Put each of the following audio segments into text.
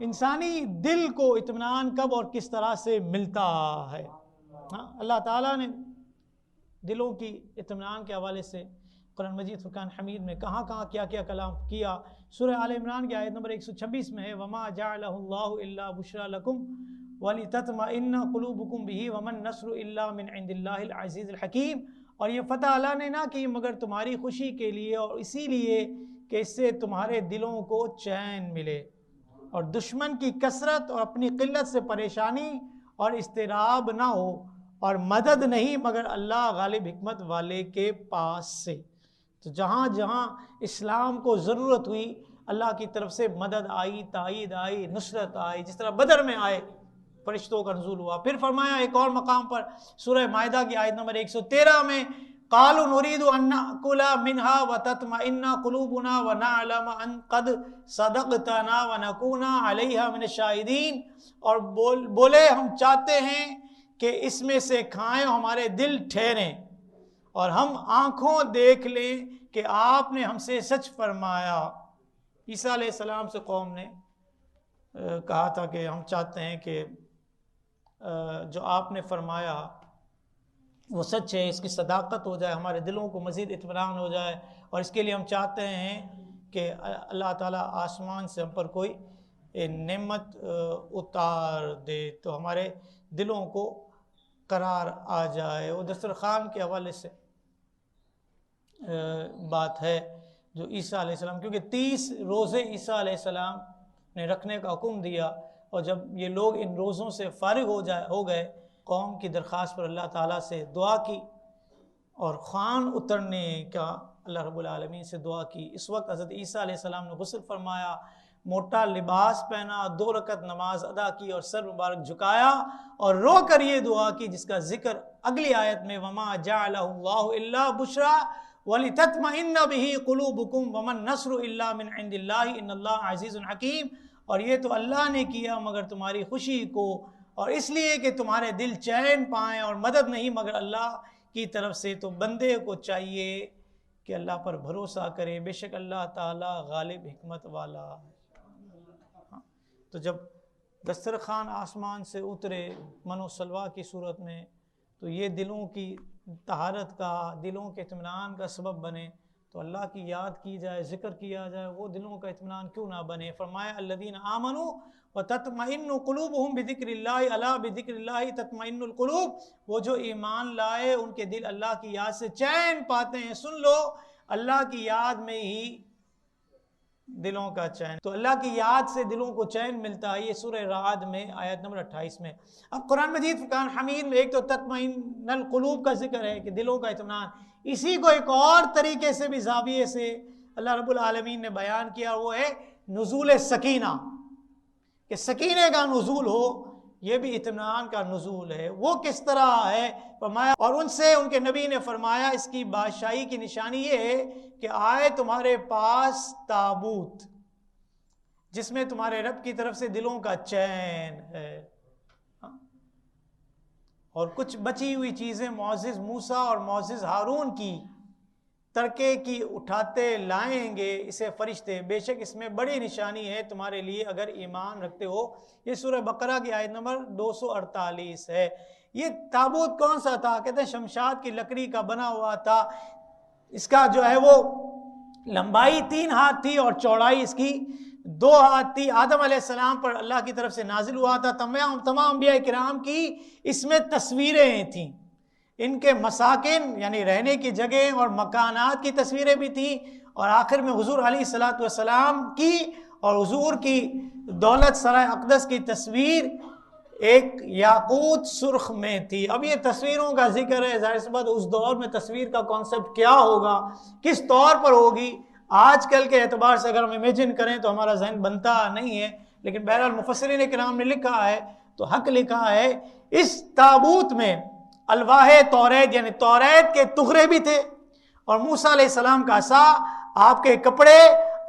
انسانی دل کو اطمینان کب اور کس طرح سے ملتا ہے؟ اللہ تعالیٰ نے دلوں کی اطمینان کے حوالے سے قرآن مجید فرقان حمید میں کہاں کہاں کیا کیا کلام کیا۔ سورہ آل عمران کی آیت نمبر 126 میں ہے وَمَا جَعَلَهُ اللَّهُ إِلَّا بُشْرَى لَكُمْ وَلِتَطْمَئِنَّ قُلُوبُكُمْ بِهِ وَمَا النَّصْرُ إِلَّا مِنْ عِنْدِ اللَّهِ الْعَزِيزِ الْحَكِيمِ۔ اور یہ فتح اللہ نے نہ کی مگر تمہاری خوشی کے لیے اور اسی لیے کہ اس سے تمہارے دلوں کو چین ملے اور دشمن کی کثرت اور اپنی قلت سے پریشانی اور اضطراب نہ ہو، اور مدد نہیں مگر اللہ غالب حکمت والے کے پاس سے۔ تو جہاں جہاں اسلام کو ضرورت ہوئی اللہ کی طرف سے مدد آئی، تائید آئی، نصرت آئی، جس طرح بدر میں آئے فرشتوں کا نزول ہوا۔ پھر فرمایا ایک اور مقام پر سورہ مائدہ کی آیت نمبر 113 میں قالوا نريد ان ناكل منها وتطمئن قلوبنا ونعلم ان قد صدقتنا ونكون عليها من الشاهدين، اور بولے ہم چاہتے ہیں کہ اس میں سے کھائیں ہمارے دل ٹھہریں اور ہم آنکھوں دیکھ لیں کہ آپ نے ہم سے سچ فرمایا۔ عیسیٰ علیہ السلام سے قوم نے کہا تھا کہ ہم چاہتے ہیں کہ جو آپ نے فرمایا وہ سچ ہے، اس کی صداقت ہو جائے، ہمارے دلوں کو مزید اطمینان ہو جائے، اور اس کے لیے ہم چاہتے ہیں کہ اللہ تعالیٰ آسمان سے ہم پر کوئی نعمت اتار دے تو ہمارے دلوں کو قرار آ جائے۔ وہ دسترخوان کے حوالے سے بات ہے جو عیسیٰ علیہ السلام، کیونکہ 30 روزے عیسیٰ علیہ السلام نے رکھنے کا حکم دیا، اور جب یہ لوگ ان روزوں سے فارغ ہو گئے، قوم کی درخواست پر اللہ تعالیٰ سے دعا کی اور خوان اترنے کا اللہ رب العالمین سے دعا کی۔ اس وقت حضرت عیسیٰ علیہ السلام نے غسل فرمایا، موٹا لباس پہنا، 2 رکعت نماز ادا کی اور سر مبارک جھکایا اور رو کر یہ دعا کی جس کا ذکر اگلی آیت میں وَمَا جَعَلَهُ اللَّهُ إِلَّا بُشْرَى وَلِتَطْمَئِنَّ بِهِ قُلُوبُكُمْ وَمَا النَّصْرُ إِلَّا مِنْ عِنْدِ اللَّهِ إِنَّ اللَّهَ عَزِيزٌ حَكِيمٌ۔ اور یہ تو اللہ نے کیا مگر تمہاری خوشی کو اور اس لیے کہ تمہارے دل چین پائیں، اور مدد نہیں مگر اللہ کی طرف سے۔ تو بندے کو چاہیے کہ اللہ پر بھروسہ کرے، بے شک اللہ تعالی غالب حکمت والا ہے۔ تو جب دسترخوان آسمان سے اترے من و سلوہ کی صورت میں تو یہ دلوں کی طہارت کا، دلوں کے اطمینان کا سبب بنے، تو اللہ کی یاد کی جائے، ذکر کیا جائے، وہ دلوں کا اطمینان کیوں نہ بنے۔ فرمایا الذین آمنوا وتطمئن قلوبهم بذکر اللہ الا بذکر اللہ تطمئن القلوب، وہ جو ایمان لائے ان کے دل اللہ کی یاد سے چین پاتے ہیں۔ سن لو اللہ کی یاد میں ہی دلوں کا چین، تو اللہ کی یاد سے دلوں کو چین ملتا ہے۔ یہ سورہ رعد میں آیت نمبر 28 میں۔ اب قرآن مجید فرقان حمید میں ایک تو تطمئن القلوب کا ذکر ہے کہ دلوں کا اطمینان، اسی کو ایک اور طریقے سے بھی زاویے سے اللہ رب العالمین نے بیان کیا، وہ ہے نزول سکینہ، کہ سکینے کا نزول ہو، یہ بھی اطمینان کا نزول ہے۔ وہ کس طرح ہے فرمایا، اور ان سے ان کے نبی نے فرمایا اس کی بادشاہی کی نشانی یہ ہے کہ آئے تمہارے پاس تابوت جس میں تمہارے رب کی طرف سے دلوں کا چین ہے، اور کچھ بچی ہوئی چیزیں معزز موسیٰ اور معزز ہارون کی ترکے کی اٹھاتے لائیں گے اسے فرشتے، بے شک اس میں بڑی نشانی ہے تمہارے لیے اگر ایمان رکھتے ہو۔ یہ سورہ بقرہ کی آیت نمبر 248 ہے۔ یہ تابوت کون سا تھا؟ کہتے ہیں شمشاد کی لکڑی کا بنا ہوا تھا، اس کا جو ہے وہ لمبائی 3 ہاتھ تھی اور چوڑائی اس کی 2 ہاتھ تھی۔ آدم علیہ السلام پر اللہ کی طرف سے نازل ہوا تھا، تمام انبیاء کرام کی اس میں تصویریں تھیں، ان کے مساکن یعنی رہنے کی جگہ اور مکانات کی تصویریں بھی تھیں، اور آخر میں حضور علیہ السلام کی اور حضور کی دولت سرائے اقدس کی تصویر ایک یاقوت سرخ میں تھی۔ اب یہ تصویروں کا ذکر ہے، ظاہر سی بات اس دور میں تصویر کا کانسیپٹ کیا ہوگا، کس طور پر ہوگی، آج کل کے اعتبار سے اگر ہم امیجن کریں تو ہمارا ذہن بنتا نہیں ہے، لیکن بہرحال مفسرین کرام نے لکھا ہے تو حق لکھا ہے، اس تابوت میں الواح توریت یعنی توریت کے تغرے بھی تھے، اور موسیٰ علیہ السلام کا عصا، آپ کے کپڑے،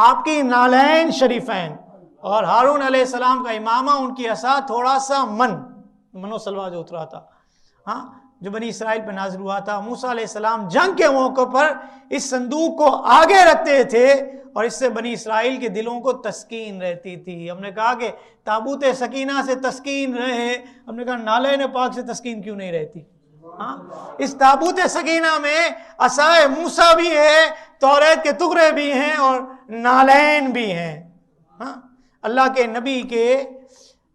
آپ کی نالین شریفین، اور ہارون علیہ السلام کا امامہ، ان کی عصا تھوڑا سا من و سلوہ جو اترا تھا، جو بنی اسرائیل پہ نازل ہوا تھا۔ موسیٰ علیہ السلام جنگ کے موقع پر اس صندوق کو آگے رکھتے تھے اور اس سے بنی اسرائیل کے دلوں کو تسکین رہتی تھی۔ ہم نے کہا کہ تابوت سکینہ سے تسکین رہے، ہم نے کہا نالین پاک سے تسکین کیوں نہیں رہتی؟ ہاں، اس تابوت سکینہ میں عصائے موسیٰ بھی ہے، توریت کے ٹکڑے بھی ہیں اور نالین بھی ہیں۔ ہاں، اللہ کے نبی کے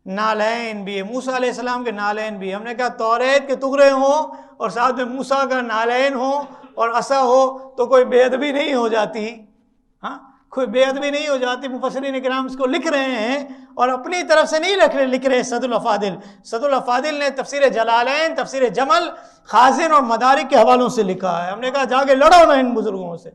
نالین بھی ہے، موسیٰ علیہ السلام کے نالین بھی ہے۔ ہم نے کہا توریت کے ٹکڑے ہوں اور ساتھ میں موسیٰ کا نالین ہو اور عصا ہو تو کوئی بے ادبی نہیں ہو جاتی؟ ہاں، کوئی بے ادبی نہیں ہو جاتی؟ مفسرین کرام اس کو لکھ رہے ہیں اور اپنی طرف سے نہیں لکھ رہے سعد الافاضل۔ سعد الافاضل نے تفسیر جلالین، تفسیر جمل، خازن اور مدارک کے حوالوں سے لکھا ہے۔ ہم نے کہا جا کے لڑو نا ان بزرگوں سے،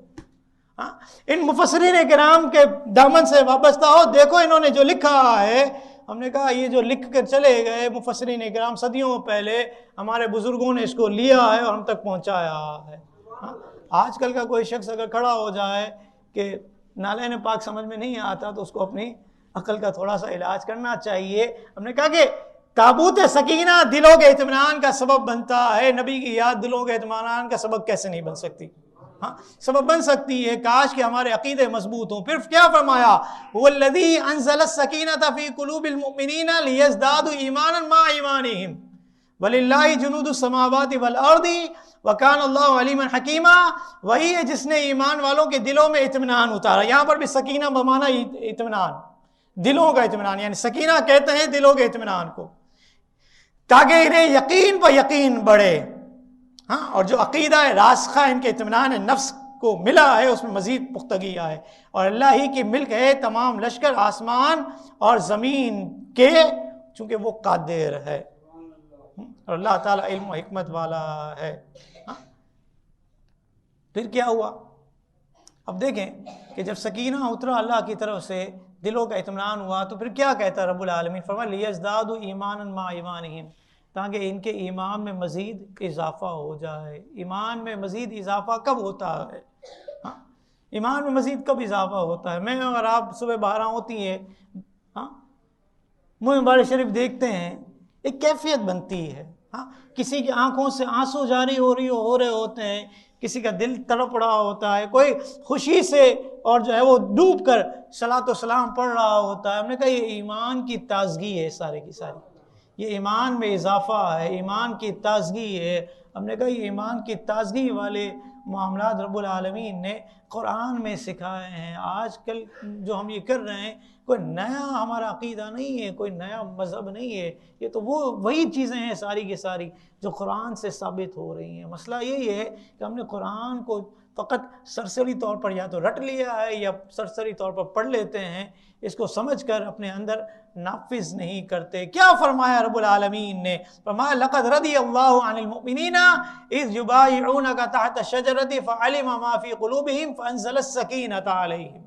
ہاں، ان مفسرین کرام کے دامن سے وابستہ ہو، دیکھو انہوں نے جو لکھا ہے۔ ہم نے کہا یہ جو لکھ کر چلے گئے مفسرین کرام صدیوں پہلے، ہمارے بزرگوں نے اس کو لیا ہے اور ہم تک پہنچایا ہے۔ آج کل کا کوئی شخص اگر کھڑا ہو جائے کہ نالین پاک سمجھ میں نہیں آتا تو اس کو اپنی عقل کا تھوڑا سا علاج کرنا چاہیے۔ ہم نے کہا کہ تابوت سکینہ دلوں کے اطمینان کا سبب بنتا ہے، نبی کی یاد دلوں کے اطمینان کا سبب کیسے نہیں بن سکتی؟ ہاں، سبب بن سکتی ہے، کاش کہ ہمارے عقیدے مضبوط ہوں۔ پھر کیا فرمایا؟ وَالَّذِي أَنزَلَ السَّكِينَةَ فِي قُلُوبِ الْمُؤْمِنِينَ لِيَزْدَادُوا إِيمَانًا مَعَ إِيمَانِهِمْ وَلِلَّهِ جُنُودُ السَّمَاوَاتِ وَالْأَرْضِ وَكَانَ اللَّهُ عَلِيمًا حَكِيمًا۔ وہی ہے جس نے ایمان والوں کے دلوں میں اطمینان اتارا۔ یہاں پر بھی سکینہ بمعنی اطمینان، دلوں کا اطمینان، یعنی سکینہ کہتے ہیں دلوں کے اطمینان کو، تاکہ انہیں یقین پر یقین بڑھے۔ ہاں، اور جو عقیدہ راسخہ ان کے اطمینان نفس کو ملا ہے اس میں مزید پختگی آئے، اور اللہ ہی کی ملک ہے تمام لشکر آسمان اور زمین کے، چونکہ وہ قادر ہے اور اللہ تعالیٰ علم و حکمت والا ہے۔ ہاں، پھر کیا ہوا؟ اب دیکھیں کہ جب سکینہ اترا اللہ کی طرف سے، دلوں کا اطمینان ہوا، تو پھر کیا کہتا رب العالمین؟ فرمایا لیزدادوا ایمانا مع ایمانہم، تاکہ ان کے ایمان میں مزید اضافہ ہو جائے۔ ایمان میں مزید اضافہ کب ہوتا ہے؟ ہاں، ایمان میں مزید کب اضافہ ہوتا ہے؟ میں اور آپ صبح 12 ہوتی ہے، ہاں، منہ مبارک شریف دیکھتے ہیں، ایک کیفیت بنتی ہے۔ ہاں، کسی کی آنکھوں سے آنسو جاری ہو رہے ہوتے ہیں، کسی کا دل تڑپ رہا ہوتا ہے، کوئی خوشی سے اور جو ہے وہ ڈوب کر صلاۃ و سلام پڑھ رہا ہوتا ہے۔ ہم نے کہا یہ ایمان کی تازگی ہے، سارے کی ساری یہ ایمان میں اضافہ ہے، ایمان کی تازگی ہے۔ ہم نے کہا یہ ایمان کی تازگی والے معاملات رب العالمین نے قرآن میں سکھائے ہیں۔ آج کل جو ہم یہ کر رہے ہیں، کوئی نیا ہمارا عقیدہ نہیں ہے، کوئی نیا مذہب نہیں ہے، یہ تو وہی چیزیں ہیں ساری کی ساری جو قرآن سے ثابت ہو رہی ہیں۔ مسئلہ یہی ہے کہ ہم نے قرآن کو فقط سرسری طور پر یا تو رٹ لیا ہے یا سرسری طور پر پڑھ لیتے ہیں، اس کو سمجھ کر اپنے اندر نافذ نہیں کرتے۔ کیا فرمایا رب العالمین نے؟ فرمایا لقد رضی اللہ عن المؤمنین اذ یبایعونک تحت الشجرۃ فعلم ما فی قلوبہم فانزل السکینۃ علیہم،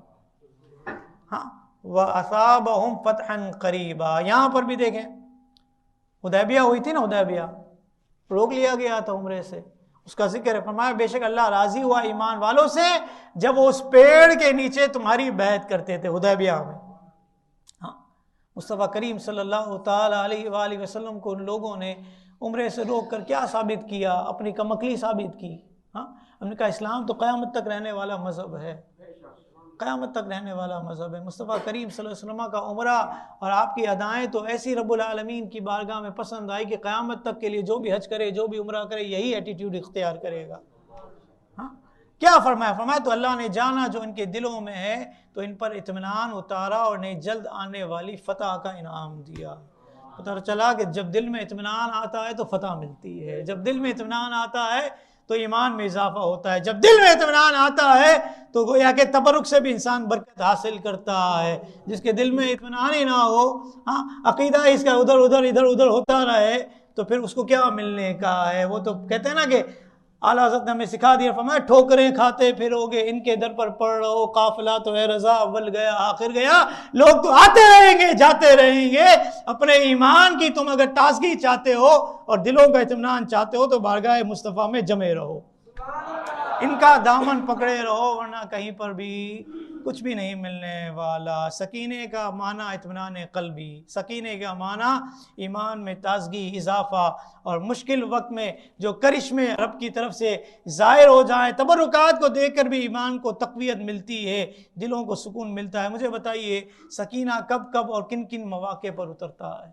ہاں، وَأَثَابَهُمْ فَتْحًا قَرِيبًا۔ یہاں پر بھی دیکھیں حدیبیہ ہوئی تھی نا، حدیبیہ روک لیا گیا تھا عمرے سے، اس کا ذکر ہے۔ فرمایا بے شک اللہ راضی ہوا ایمان والوں سے جب وہ اس پیڑ کے نیچے تمہاری بیعت کرتے تھے حدیبیہ میں۔ ہاں، مصطفیٰ کریم صلی اللہ تعالیٰ علیہ وآلہ وسلم کو ان لوگوں نے عمرے سے روک کر کیا ثابت کیا؟ اپنی کم عقلی ثابت کی۔ ہاں، ہم نے کہا اسلام تو قیامت تک رہنے والا مذہب ہے، قیامت تک رہنے والا مذہب ہے۔ مصطفیٰ کریم صلی اللہ علیہ وسلم کا عمرہ اور آپ کی ادائیں تو ایسی رب العالمین کی بارگاہ میں پسند آئی کہ قیامت تک کے لیے جو بھی حج کرے، جو بھی عمرہ کرے، یہی ایٹیٹیوڈ اختیار کرے گا۔ ہاں، کیا فرمایا؟ فرمایا تو اللہ نے جانا جو ان کے دلوں میں ہے تو ان پر اطمینان اتارا اور انہیں جلد آنے والی فتح کا انعام دیا۔ پتہ چلا کہ جب دل میں اطمینان آتا ہے تو فتح ملتی ہے، جب دل میں اطمینان آتا ہے تو ایمان میں اضافہ ہوتا ہے، جب دل میں اطمینان آتا ہے تو گویا کہ تبرک سے بھی انسان برکت حاصل کرتا ہے۔ جس کے دل میں اطمینان ہی نہ ہو، ہاں، عقیدہ اس کا ادھر ادھر ہوتا رہے تو پھر اس کو کیا ملنے کا ہے؟ وہ تو کہتے ہیں نا کہ اعلیٰ حضرت نے ہمیں سکھا دیا، فرمایا ٹھوکریں کھاتے پھرو گے ان کے در پر پڑھ رہو، قافلہ تو ہے رضا اول گیا آخر گیا۔ لوگ تو آتے رہیں گے جاتے رہیں گے، اپنے ایمان کی تم اگر تازگی چاہتے ہو اور دلوں کا اطمینان چاہتے ہو تو بارگاہ مصطفیٰ میں جمے رہو، ان کا دامن پکڑے رہو، ورنہ کہیں پر بھی کچھ بھی نہیں ملنے والا۔ سکینے کا معنی اطمینان قلبی، سکینے کا معنی ایمان میں تازگی، اضافہ، اور مشکل وقت میں جو کرشمے رب کی طرف سے ظاہر ہو جائیں، تبرکات کو دیکھ کر بھی ایمان کو تقویت ملتی ہے، دلوں کو سکون ملتا ہے۔ مجھے بتائیے سکینہ کب کب اور کن کن مواقع پر اترتا ہے؟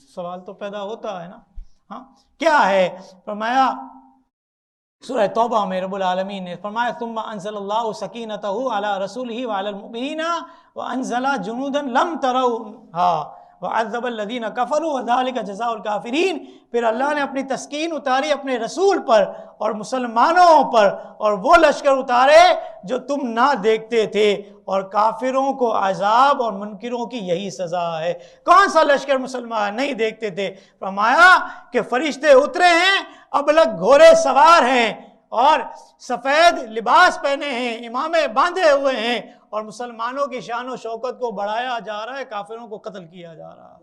سوال تو پیدا ہوتا ہے نا، ہاں کیا ہے؟ فرمایا سورہ توبہ میں رب العالمین نے فرمایا ثم انزل اللہ سکینتہ علی رسولہ وعلی المؤمنین وانزل جنودا لم تروها وعذب الذین کفروا وذلک جزاء الکافرین۔ پھر اللہ نے اپنی تسکین اتاری اپنے رسول پر اور مسلمانوں پر، اور وہ لشکر اتارے جو تم نہ دیکھتے تھے، اور کافروں کو عذاب اور منکروں کی یہی سزا ہے۔ کون سا لشکر مسلمان نہیں دیکھتے تھے؟ فرمایا کہ فرشتے اترے ہیں، ابلک گھوڑے سوار ہیں، اور سفید لباس پہنے ہیں، امامے باندھے ہوئے ہیں، اور مسلمانوں کی شان و شوکت کو بڑھایا جا رہا ہے، کافروں کو قتل کیا جا رہا ہے۔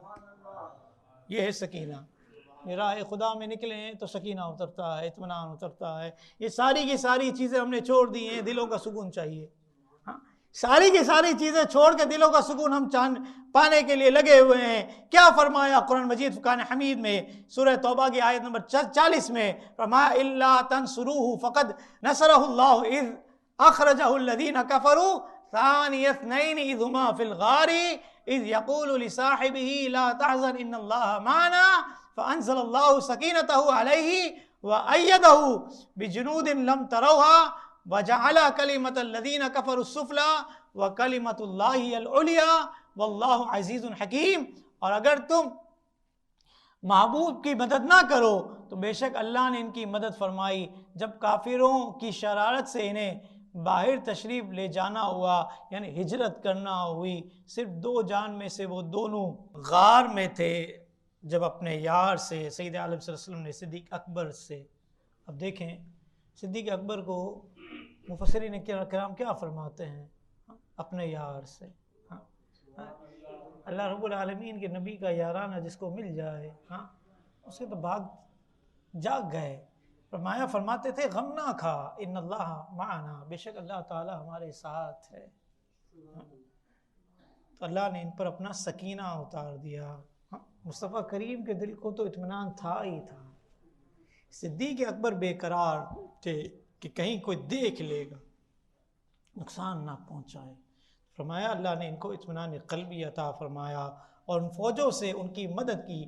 یہ ہے سکینہ۔ راہ خدا میں نکلے ہیں تو سکینہ اترتا ہے، اطمینان اترتا ہے۔ یہ ساری کی ساری چیزیں ہم نے چھوڑ دی ہیں، دلوں کا سکون چاہیے۔ ساری کی ساری چیزیں چھوڑ کے دلوں کا سکون ہم پانے کے لیے لگے ہوئے ہیں۔ کیا فرمایا قرآن مجید فرقان حمید میں سورہ توبہ کی آیت نمبر 40 میں؟ فرمایا الا تنصروه فقد نصرہ اللہ اذ اخرجہ الذین کفروا ثانی اثنین اذ ہما فی الغار اذ یقول لصاحبہ لا تحزن ان اللہ معنا فانزل اللہ سکینتہ علیہ وأیدہ بجنود لم تروها وَجَعَلَ كَلِمَةَ الَّذِينَ كَفَرُوا السُّفْلَى وَكَلِمَةُ اللَّهِ الْعُلْيَا وَاللَّهُ عَزِيزٌ حَكِيمٌ۔ اور اگر تم محبوب کی مدد نہ کرو تو بے شک اللہ نے ان کی مدد فرمائی جب کافروں کی شرارت سے انہیں باہر تشریف لے جانا ہوا، یعنی ہجرت کرنا ہوئی۔ صرف 2 جان میں سے وہ دونوں غار میں تھے جب اپنے یار سے سید عالم صلی اللہ علیہ وسلم نے صدیق اکبر سے، اب دیکھیں صدیق اکبر کو مفسرین کرام کیا فرماتے ہیں؟ اپنے یار سے، اللہ رب العالمین کے نبی کا یارانہ جس کو مل جائے اس کے تو بھاگ جاگ گئے۔ فرماتے تھے غم نہ کھا ان اللہ معنا، بے شک اللہ تعالی ہمارے ساتھ ہے۔ تو اللہ نے ان پر اپنا سکینہ اتار دیا۔ مصطفیٰ کریم کے دل کو تو اطمینان تھا ہی تھا۔ صدیق اکبر بے قرار تھے کہ کہیں کوئی دیکھ لے گا، نقصان نہ پہنچائے۔ فرمایا اللہ نے ان کو اطمینان قلبی عطا فرمایا اور ان فوجوں سے ان کی مدد کی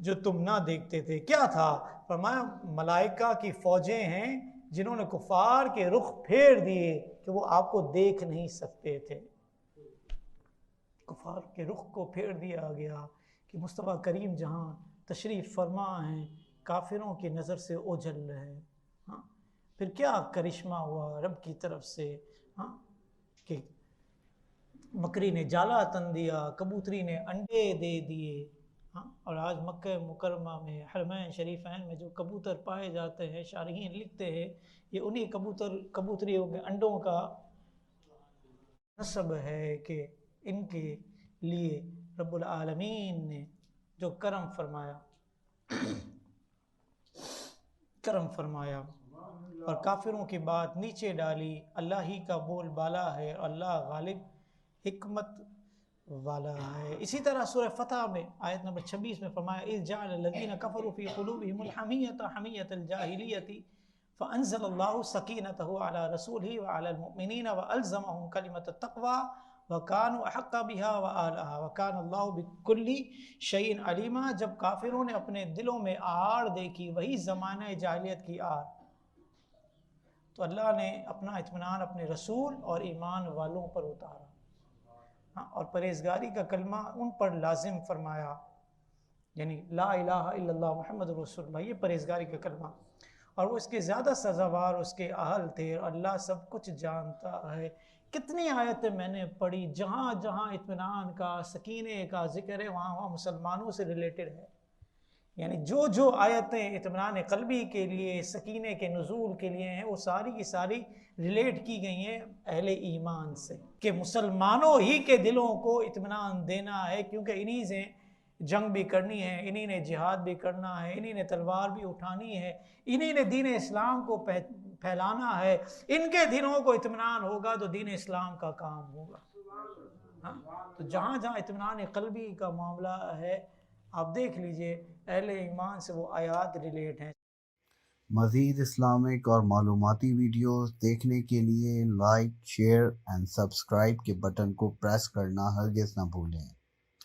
جو تم نہ دیکھتے تھے۔ کیا تھا؟ فرمایا ملائکہ کی فوجیں ہیں جنہوں نے کفار کے رخ پھیر دیے کہ وہ آپ کو دیکھ نہیں سکتے تھے۔ کفار کے رخ کو پھیر دیا گیا کہ مصطفیٰ کریم جہاں تشریف فرما ہیں کافروں کی نظر سے اوجھل رہے ہیں۔ پھر کیا کرشمہ ہوا رب کی طرف سے کہ مکری نے جالا تن دیا، کبوتری نے انڈے دے دیے۔ اور آج مکہ مکرمہ میں حرمین شریفین میں جو کبوتر پائے جاتے ہیں، شارحین لکھتے ہیں یہ انہی کبوتریوں کے انڈوں کا نسب ہے کہ ان کے لیے رب العالمین نے جو کرم فرمایا اور کافروں کی بات نیچے ڈالی۔ اللہ ہی کا بول بالا ہے، اللہ غالب حکمت والا ہے۔ اسی طرح سورہ فتح میں آیت نمبر 26 میں فرمایا اذ جعل الذین کفروا فی قلوبہم الحمیۃ حمیۃ الجاہلیۃ فانزل اللہ سکینتہ علی رسولہ وعلی المؤمنین والزمہم کلمۃ التقوی وکانوا احق بها واہلھا وکان اللہ بکل شیء علیما۔ جب کافروں نے اپنے دلوں میں آڑ دیکھی، وہی زمانہ جاہلیت کی آڑ، تو اللہ نے اپنا اطمینان اپنے رسول اور ایمان والوں پر اتارا اور پرہیزگاری کا کلمہ ان پر لازم فرمایا، یعنی لا الہ الا اللہ محمد رسول اللہ، یہ پرہیزگاری کا کلمہ، اور وہ اس کے زیادہ سزاوار اس کے اہل تھے، اور اللہ سب کچھ جانتا ہے۔ کتنی آیتیں میں نے پڑھی جہاں جہاں اطمینان کا، سکینے کا ذکر ہے، وہاں وہاں مسلمانوں سے ریلیٹڈ ہے، یعنی جو آیتیں اطمینان قلبی کے لیے، سکینے کے نزول کے لیے ہیں، وہ ساری کی ساری ریلیٹ کی گئی ہیں اہل ایمان سے، کہ مسلمانوں ہی کے دلوں کو اطمینان دینا ہے، کیونکہ انہی سے جنگ بھی کرنی ہے، انہی نے جہاد بھی کرنا ہے، انہی نے تلوار بھی اٹھانی ہے، انہی نے دین اسلام کو پھیلانا ہے، ان کے دلوں کو اطمینان ہوگا تو دین اسلام کا کام ہوگا. ہاں تو جہاں جہاں اطمینان قلبی کا معاملہ ہے آپ دیکھ لیجئے اہل ایمان سے وہ آیات ریلیٹ ہیں. مزید اسلامک اور معلوماتی ویڈیوز دیکھنے کے لیے لائک، شیئر اینڈ سبسکرائب کے بٹن کو پریس کرنا ہرگز نہ بھولیں.